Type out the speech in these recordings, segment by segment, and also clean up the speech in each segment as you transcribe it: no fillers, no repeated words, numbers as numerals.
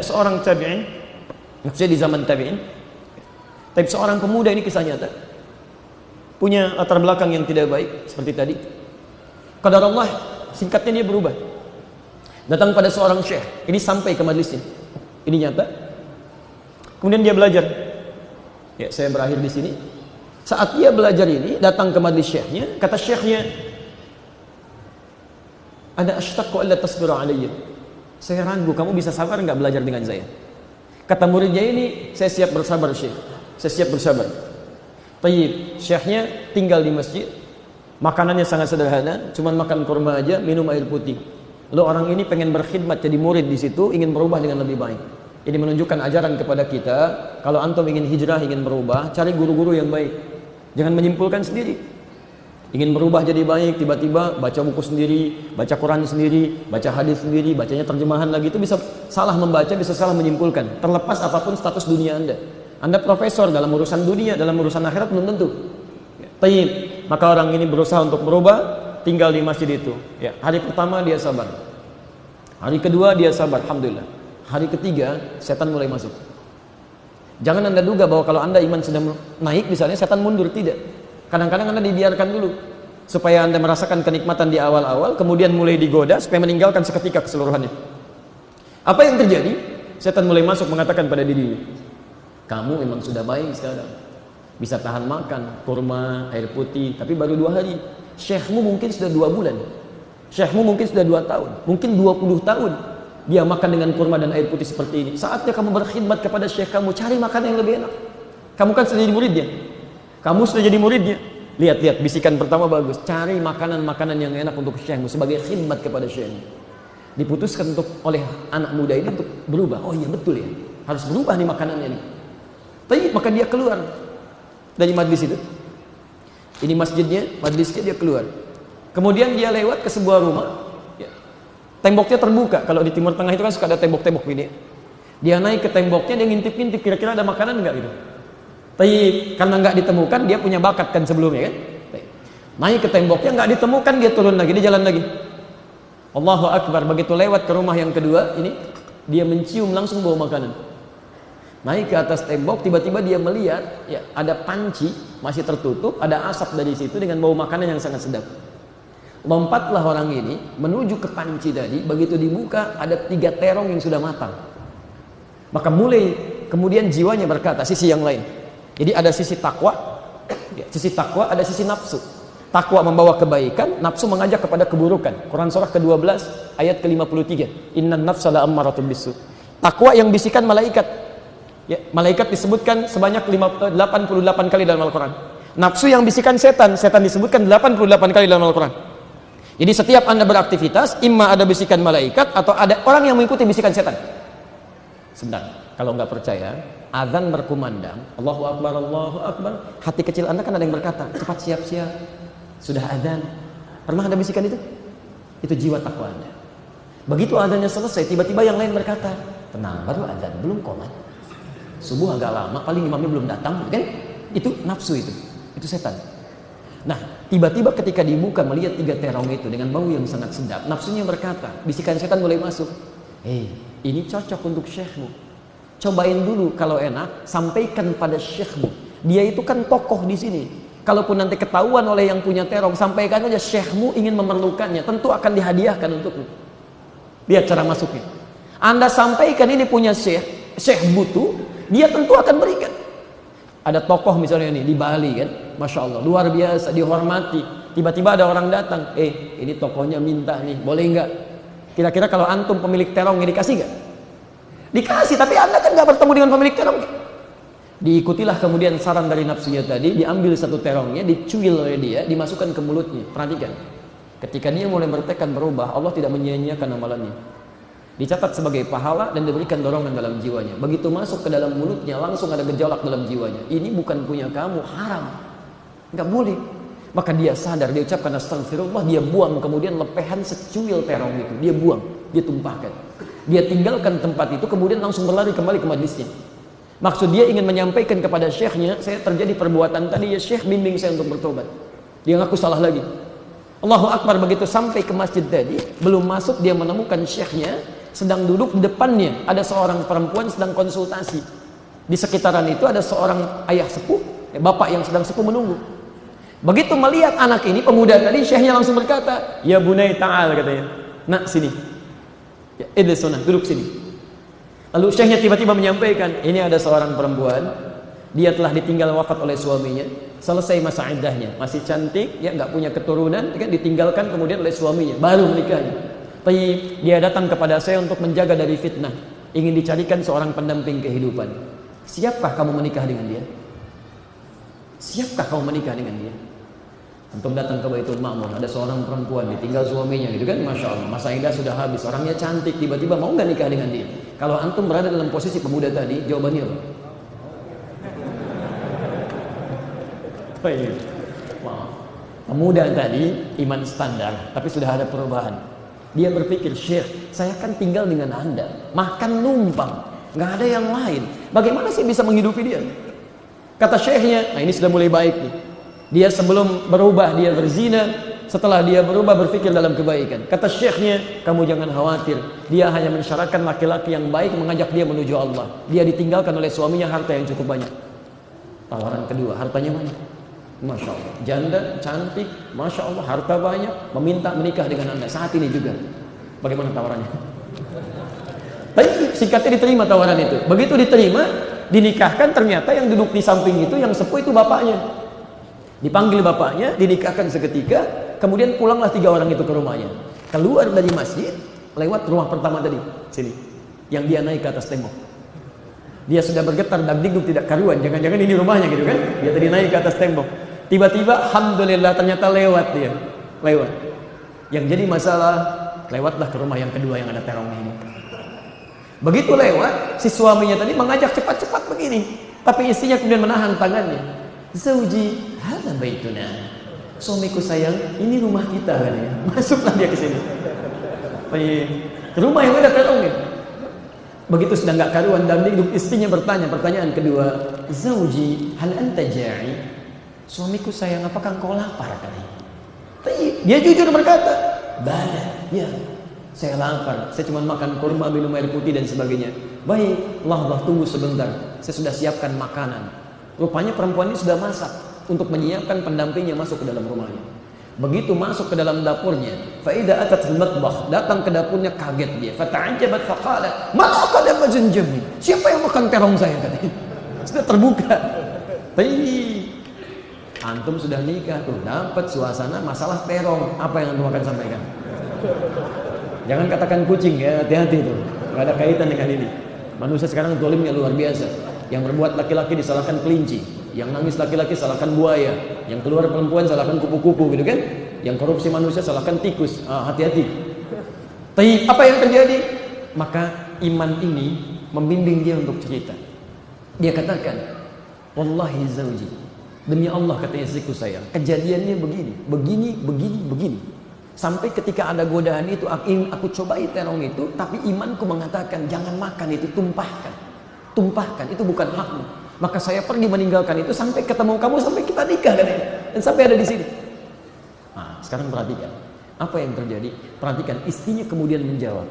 Seorang tabi'in, maksudnya di zaman tabi'in, tapi seorang pemuda ini kisah nyata, punya latar belakang yang tidak baik seperti tadi. Qadar Allah, singkatnya dia berubah. Datang pada seorang syekh, ini sampai ke majlisnya. Ini nyata. Kemudian dia belajar. Ya, saya berakhir di sini. Saat dia belajar ini, datang ke majlis syekhnya, kata syekhnya, "Ana ashtaqu alla tasbira alayya." Saya ragu, kamu bisa sabar enggak belajar dengan saya? Kata muridnya ini, saya siap bersabar syekh. Saya siap bersabar. Tayyib, syekhnya tinggal di masjid. Makanannya sangat sederhana, cuman makan kurma aja, minum air putih. Lalu orang ini pengen berkhidmat jadi murid di situ, ingin berubah dengan lebih baik. Ini menunjukkan ajaran kepada kita, kalau antum ingin hijrah, ingin berubah, cari guru-guru yang baik. Jangan menyimpulkan sendiri. Ingin berubah jadi baik, tiba-tiba baca buku sendiri, baca Quran sendiri, baca hadis sendiri, bacanya terjemahan lagi, itu bisa salah membaca, bisa salah menyimpulkan. Terlepas apapun status dunia Anda. Anda profesor dalam urusan dunia, dalam urusan akhirat belum tentu. Tayyib, maka orang ini berusaha untuk berubah, tinggal di masjid itu. Ya, hari pertama dia sabar. Hari kedua dia sabar, alhamdulillah. Hari ketiga setan mulai masuk. Jangan Anda duga bahwa kalau Anda iman sedang naik misalnya setan mundur, tidak. Kadang-kadang Anda dibiarkan dulu supaya Anda merasakan kenikmatan di awal-awal, kemudian mulai digoda supaya meninggalkan seketika keseluruhannya. Apa yang terjadi? Setan mulai masuk mengatakan pada dirinya, kamu memang sudah baik sekarang, bisa tahan makan kurma, air putih, tapi baru 2 hari. Syekhmu mungkin sudah 2 bulan, syekhmu mungkin sudah 2 tahun, mungkin 20 tahun dia makan dengan kurma dan air putih seperti ini. Saatnya kamu berkhidmat kepada syekh kamu, cari makanan yang lebih enak. Kamu kan sudah jadi muridnya, kamu sudah jadi muridnya. Lihat-lihat, bisikan pertama bagus, cari makanan-makanan yang enak untuk syekhmu sebagai khidmat kepada syekhmu. Diputuskan oleh anak muda ini untuk berubah. Oh iya betul ya, harus berubah nih makanannya nih. Tapi maka dia keluar dari majlis itu. Ini masjidnya, majlisnya, dia keluar. Kemudian dia lewat ke sebuah rumah. Ya. Temboknya terbuka. Kalau di Timur Tengah itu kan suka ada tembok-tembok ini. Dia naik ke temboknya, dia ngintip-ngintip kira-kira ada makanan enggak gitu. Tapi karena enggak ditemukan, dia punya bakat kan sebelumnya kan. Naik ke temboknya, enggak ditemukan, dia turun lagi, dia jalan lagi. Allahu Akbar. Begitu lewat ke rumah yang kedua, ini dia mencium langsung bau makanan. Naik ke atas tembok, tiba-tiba dia melihat ya, ada panci masih tertutup, ada asap dari situ dengan bau makanan yang sangat sedap. Lompatlah orang ini menuju ke panci tadi. Begitu dibuka, ada 3 terong yang sudah matang. Maka mulai kemudian jiwanya berkata, sisi yang lain. Jadi ada sisi takwa, ya, sisi takwa, ada sisi nafsu. Takwa membawa kebaikan, nafsu mengajak kepada keburukan. Quran surah ke-12 ayat ke-53. Innan nafsa la'ammaratun bisu. Takwa yang bisikan malaikat. Ya, malaikat disebutkan sebanyak 88 kali dalam Al-Quran. Nafsu yang bisikan setan, setan disebutkan 88 kali dalam Al-Quran. Jadi setiap Anda beraktivitas, imma ada bisikan malaikat atau ada orang yang mengikuti bisikan setan. Sebentar, kalau nggak percaya, azan berkumandang, Allahu Akbar, Allahu Akbar. Hati kecil Anda kan ada yang berkata, cepat siap-siap, sudah azan. Pernah ada bisikan itu? Itu jiwa takwa Anda. Begitu azannya selesai, tiba-tiba yang lain berkata, tenang, baru azan, belum qomat. Subuh agak lama, paling imamnya belum datang, kan? Itu nafsu itu setan. Nah, tiba-tiba ketika dibuka melihat 3 terong itu dengan bau yang sangat sedap, nafsunya berkata, bisikan setan mulai masuk. Ini cocok untuk syekhmu. Cobain dulu, kalau enak, sampaikan pada syekhmu. Dia itu kan tokoh di sini. Kalaupun nanti ketahuan oleh yang punya terong, sampaikan aja syekhmu ingin memerlukannya, tentu akan dihadiahkan untukmu. Lihat cara masuknya. Anda sampaikan ini punya syekh butuh, dia tentu akan berikan. Ada tokoh misalnya ini di Bali kan, Masya Allah, luar biasa, dihormati. Tiba-tiba ada orang datang, ini tokohnya minta nih, boleh nggak? Kira-kira kalau antum pemilik terongnya dikasih nggak? Dikasih, tapi Anda kan nggak bertemu dengan pemilik terongnya. Diikutilah kemudian saran dari nafsunya tadi, diambil 1 terongnya, dicuil oleh dia, dimasukkan ke mulutnya. Perhatikan, ketika dia mulai bertekad berubah, Allah tidak menyia-nyiakan amalannya. Dicatat sebagai pahala dan diberikan dorongan dalam jiwanya. Begitu masuk ke dalam mulutnya, langsung ada gejolak dalam jiwanya. Ini bukan punya kamu, haram, nggak boleh. Maka dia sadar, dia ucapkan astagfirullah, dia buang, kemudian lepehan secuil terong itu, dia buang, dia tumpahkan. Dia tinggalkan tempat itu, kemudian langsung berlari kembali ke majlisnya. Maksud dia ingin menyampaikan kepada syekhnya, saya terjadi perbuatan tadi, ya syekh bimbing saya untuk bertobat. Dia ngaku salah lagi. Allahu Akbar. Begitu sampai ke masjid tadi, belum masuk dia menemukan syekhnya sedang duduk di depannya ada seorang perempuan sedang konsultasi. Di sekitaran itu ada seorang ayah sepuh, bapak yang sedang sepuh menunggu. Begitu melihat anak ini, pemuda tadi, syekhnya langsung berkata, "Ya bunai ta'al," katanya. "Nak, sini. Ya, idsunah, duduk sini." Lalu syekhnya tiba-tiba menyampaikan, "Ini ada seorang perempuan, dia telah ditinggal wafat oleh suaminya, selesai masa iddahnya, masih cantik, ya nggak punya keturunan, kan ditinggalkan kemudian oleh suaminya, baru menikahnya. Tapi dia datang kepada saya untuk menjaga dari fitnah, ingin dicarikan seorang pendamping kehidupan. Siapkah kamu menikah dengan dia? Siapkah kamu menikah dengan dia?" Antum datang ke Baitul Ma'mur, ada seorang perempuan ditinggal suaminya, gitu kan, masya Allah, masa iddah sudah habis, orangnya cantik, tiba-tiba mau nggak nikah dengan dia? Kalau antum berada dalam posisi pemuda tadi, jawabannya apa? Wow. Pemuda tadi iman standar, tapi sudah ada perubahan. Dia berpikir, "Syekh, saya kan tinggal dengan Anda, makan numpang, nggak ada yang lain. Bagaimana sih bisa menghidupi dia?" Kata syekhnya, nah ini sudah mulai baik nih. Dia sebelum berubah dia berzina, setelah dia berubah berpikir dalam kebaikan. Kata syekhnya, "Kamu jangan khawatir, dia hanya mensyaratkan laki-laki yang baik mengajak dia menuju Allah. Dia ditinggalkan oleh suaminya harta yang cukup banyak." Tawaran kedua, hartanya banyak. Masya Allah, janda, cantik, Masya Allah, harta banyak, meminta menikah dengan Anda saat ini juga. Bagaimana tawarannya? Tapi singkatnya diterima tawaran itu. Begitu diterima, dinikahkan, ternyata yang duduk di samping itu, yang sepuh itu bapaknya. Dipanggil bapaknya, dinikahkan seketika, kemudian pulanglah 3 orang itu ke rumahnya. Keluar dari masjid, lewat rumah pertama tadi, sini, yang dia naik ke atas tembok. Dia sudah bergetar, dagdikduk tidak karuan, jangan-jangan ini rumahnya gitu kan. Dia tadi naik ke atas tembok. Tiba-tiba, alhamdulillah, ternyata lewat dia. Lewat. Yang jadi masalah, lewatlah ke rumah yang kedua yang ada terongnya ini. Begitu lewat, si suaminya tadi mengajak cepat-cepat begini. Tapi istrinya kemudian menahan tangannya. "Zauji, hadza baituna." Suamiku sayang, ini rumah kita kan ya. Masuklah dia ke sini. Ke rumah yang ada terongnya. Begitu sudah nggak karuan dan istrinya bertanya pertanyaan kedua, "Zauji, hal anta ja'i?" Suamiku sayang, apakah engkau lapar kali? Dia jujur berkata, "Bala, ya, saya lapar. Saya cuma makan kurma, minum air putih dan sebagainya." "Baik, Allah tunggu sebentar. Saya sudah siapkan makanan." Rupanya perempuan ini sudah masak untuk menyiapkan pendampingnya masuk ke dalam rumahnya. Begitu masuk ke dalam dapurnya, faida atat al-matbakh, datang ke dapurnya kaget dia. Fata'ajabat faqala, "Man aqada majunjami?" Siapa yang makan terong saya katanya. Sudah terbuka. Antum sudah nikah tuh, dapat suasana masalah terong. Apa yang antum akan sampaikan? Jangan katakan kucing ya, hati-hati tuh. Enggak ada kaitan dengan ini. Manusia sekarang zalimnya luar biasa. Yang berbuat laki-laki disalahkan kelinci, yang nangis laki-laki salahkan buaya, yang keluar perempuan salahkan kupu-kupu gitu kan, yang korupsi manusia salahkan tikus. Hati-hati. Tapi apa yang terjadi? Maka iman ini membimbing dia untuk cerita. Dia katakan, "Wallahi zauji, demi Allah," katanya istriku sayang, "kejadiannya begini. Sampai ketika ada godaan itu, aku cobai terong itu, tapi imanku mengatakan jangan makan itu, tumpahkan, itu bukan hakmu. Maka saya pergi meninggalkan itu sampai ketemu kamu, sampai kita nikah katanya, dan sampai ada di sini." Nah, sekarang perhatikan apa yang terjadi. Perhatikan, istrinya kemudian menjawab.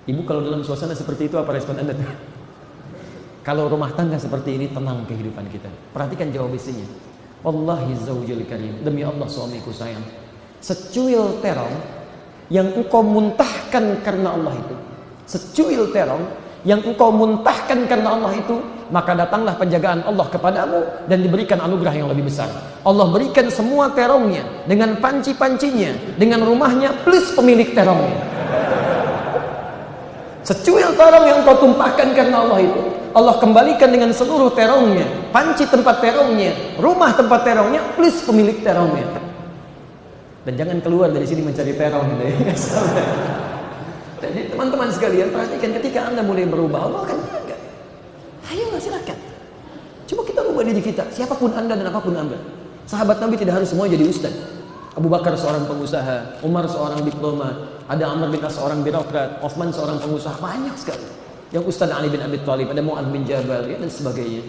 Ibu, kalau dalam suasana seperti itu apa respon Anda? Kalau rumah tangga seperti ini, tenang kehidupan kita. Perhatikan jawab istrinya. "Wallahi zaujil karim, demi Allah suamiku sayang, secuil terong yang engkau muntahkan karena Allah itu, secuil terong yang engkau muntahkan karena Allah itu, maka datanglah penjagaan Allah kepadamu dan diberikan anugerah yang lebih besar. Allah berikan semua terongnya dengan panci-pancinya, dengan rumahnya plus pemilik terongnya. Secuil terong yang kau tumpahkan karena Allah itu, Allah kembalikan dengan seluruh terongnya, panci tempat terongnya, rumah tempat terongnya plus pemilik terongnya. Dan jangan keluar dari sini mencari terong gitu ya." Jadi teman-teman sekalian, perhatikan, ketika Anda mulai berubah, Allah akan jaga. Ayolah silakan. Coba kita ubah diri kita, siapapun Anda dan apapun Anda. Sahabat Nabi tidak harus semua jadi ustaz. Abu Bakar seorang pengusaha, Umar seorang diplomat, ada Amr bin As seorang birokrat, Utsman seorang pengusaha, banyak sekali. Yang Ustaz Ali bin Abi Thalib, ada Mu'adz bin Jabal, ya, dan sebagainya.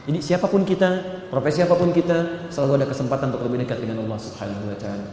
Jadi siapapun kita, profesi apapun kita, selalu ada kesempatan untuk lebih dekat dengan Allah Subhanahu wa taala.